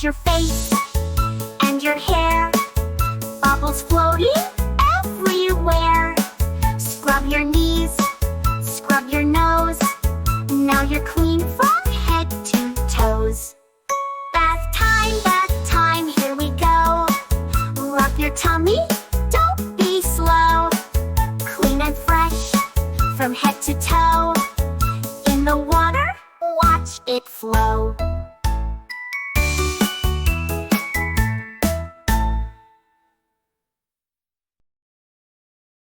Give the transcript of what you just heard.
Wash your face and your hair. Bubbles floating everywhere. Scrub your knees, scrub your nose. Now you're clean from head to toes. Bath time, here we go. Rub your tummy, don't be slow. Clean and fresh from head to toe. In the water, watch it flow.